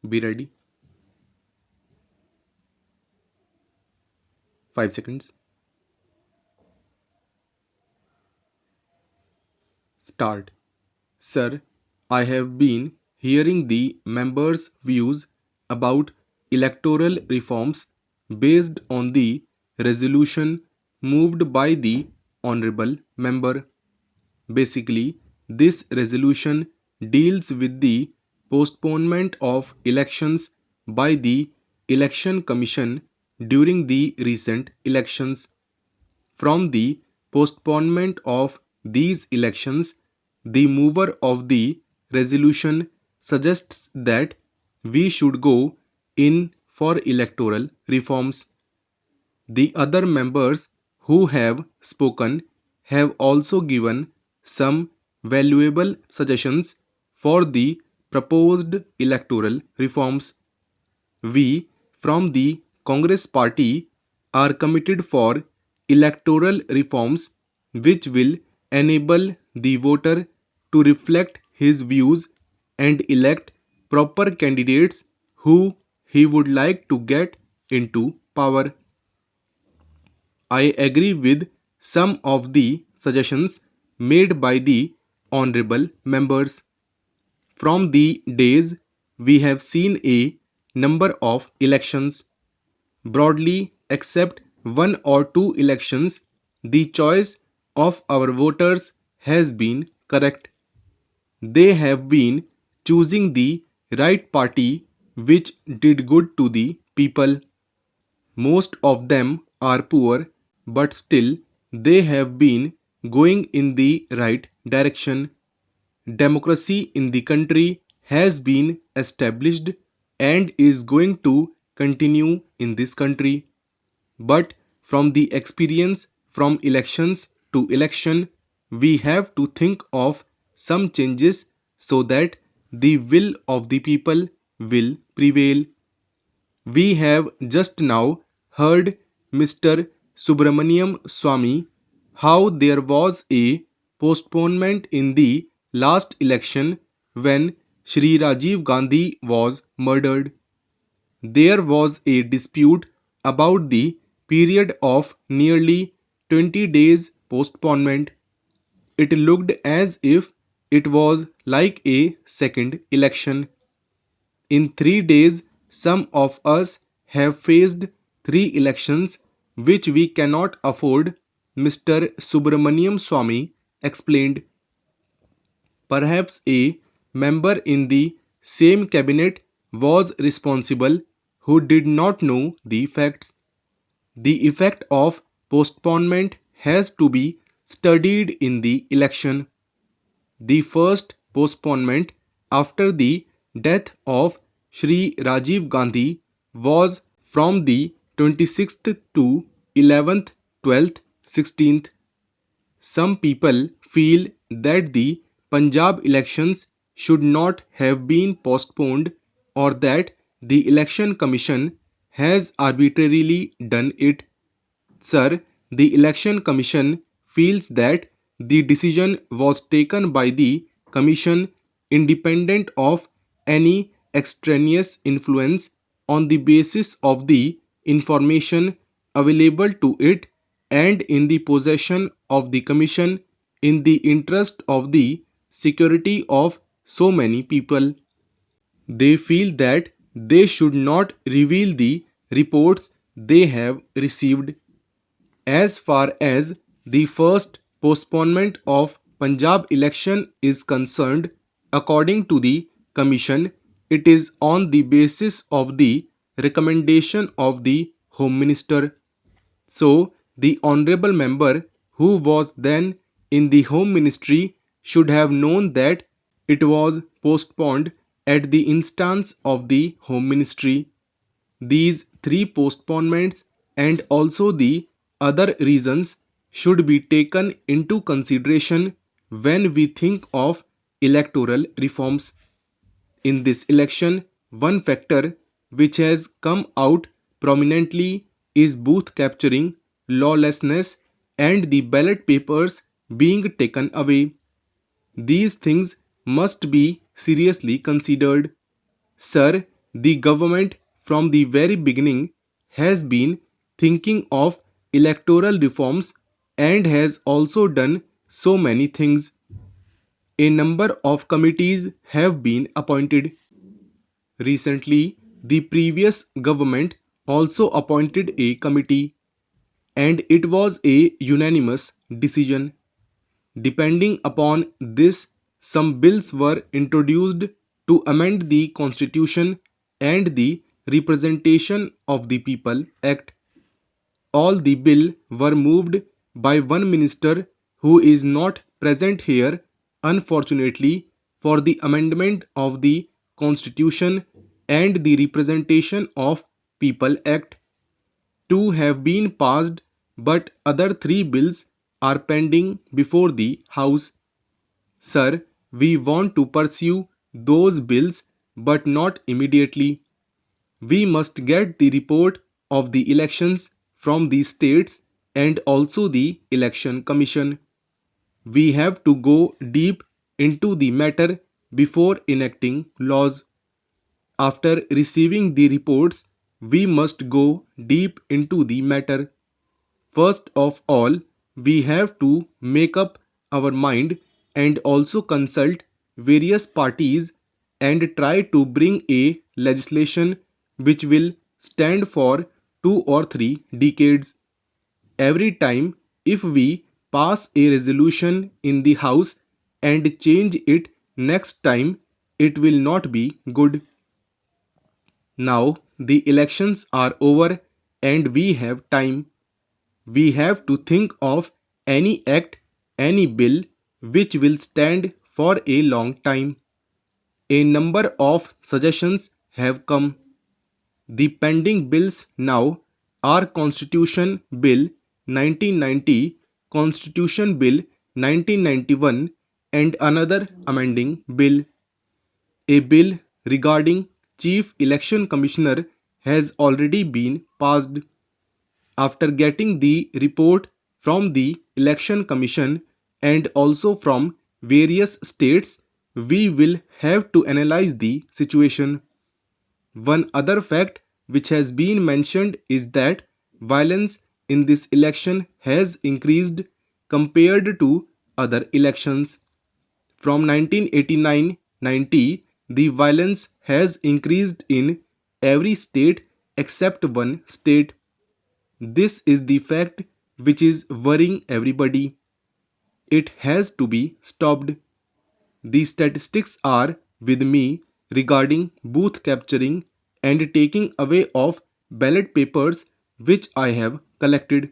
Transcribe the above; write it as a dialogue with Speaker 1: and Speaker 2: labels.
Speaker 1: Be ready. 5 seconds. Start. Sir, I have been hearing the members' views about electoral reforms based on the resolution moved by the Honorable Member. Basically, this resolution deals with the postponement of elections by the Election Commission during the recent elections. From the postponement of these elections, the mover of the resolution suggests that we should go in for electoral reforms. The other members who have spoken have also given some valuable suggestions for the proposed electoral reforms. We from the Congress Party are committed for electoral reforms which will enable the voter to reflect his views and elect proper candidates who he would like to get into power. I agree with some of the suggestions made by the honorable members. From the days we have seen a number of elections. Broadly, except one or two elections, the choice of our voters has been correct. They have been choosing the right party which did good to the people. Most of them are poor, but still they have been going in the right direction. Democracy in the country has been established and is going to continue in this country. But from the experience from elections to election, we have to think of some changes so that the will of the people will prevail. We have just now heard Mr. Subramaniam Swamy how there was a postponement in the last election when Shri Rajiv Gandhi was murdered. There was a dispute about the period of nearly 20 days postponement. It looked as if it was like a second election. In 3 days, some of us have faced three elections which we cannot afford, Mr. Subramaniam Swamy explained. Perhaps a member in the same cabinet was responsible who did not know the facts. The effect of postponement has to be studied in the election. The first postponement after the death of Shri Rajiv Gandhi was from the 26th to 11th, 12th, 16th. Some people feel that the Punjab elections should not have been postponed or that the Election Commission has arbitrarily done it. Sir, the Election Commission feels that the decision was taken by the Commission independent of any extraneous influence on the basis of the information available to it and in the possession of the Commission in the interest of the security of so many people. They feel that they should not reveal the reports they have received. As far as the first postponement of Punjab election is concerned, according to the Commission, it is on the basis of the recommendation of the Home Minister. So, the Honorable Member who was then in the Home Ministry should have known that it was postponed at the instance of the Home Ministry. These three postponements and also the other reasons should be taken into consideration when we think of electoral reforms. In this election, one factor which has come out prominently is booth capturing, lawlessness, and the ballot papers being taken away. These things must be seriously considered. Sir, The government from the very beginning has been thinking of electoral reforms and has also done so many things. A number of committees have been appointed. Recently, the previous government also appointed a committee, and it was a unanimous decision. Depending upon this, some bills were introduced to amend the Constitution and the Representation of the People Act. All the bill were moved by one minister who is not present here, unfortunately, for the amendment of the Constitution and the Representation of People Act. Two have been passed, but other three bills are pending before the House. Sir, we want to pursue those bills, but not immediately. We must get the report of the elections from the states and also the Election Commission. We have to go deep into the matter before enacting laws. After receiving the reports, we must go deep into the matter. First of all, we have to make up our mind and also consult various parties and try to bring a legislation which will stand for 2 or 3 decades. Every time, if we pass a resolution in the House and change it next time, it will not be good. Now the elections are over and we have time. We have to think of any act, any bill which will stand for a long time. A number of suggestions have come. The pending bills now are Constitution Bill 1990, Constitution Bill 1991, and another amending bill. A bill regarding Chief Election Commissioner has already been passed. After getting the report from the Election Commission and also from various states, we will have to analyze the situation. One other fact which has been mentioned is that violence in this election has increased compared to other elections. From 1989-90, the violence has increased in every state except one state. This is the fact which is worrying everybody. It has to be stopped. The statistics are with me regarding booth capturing and taking away of ballot papers which I have collected.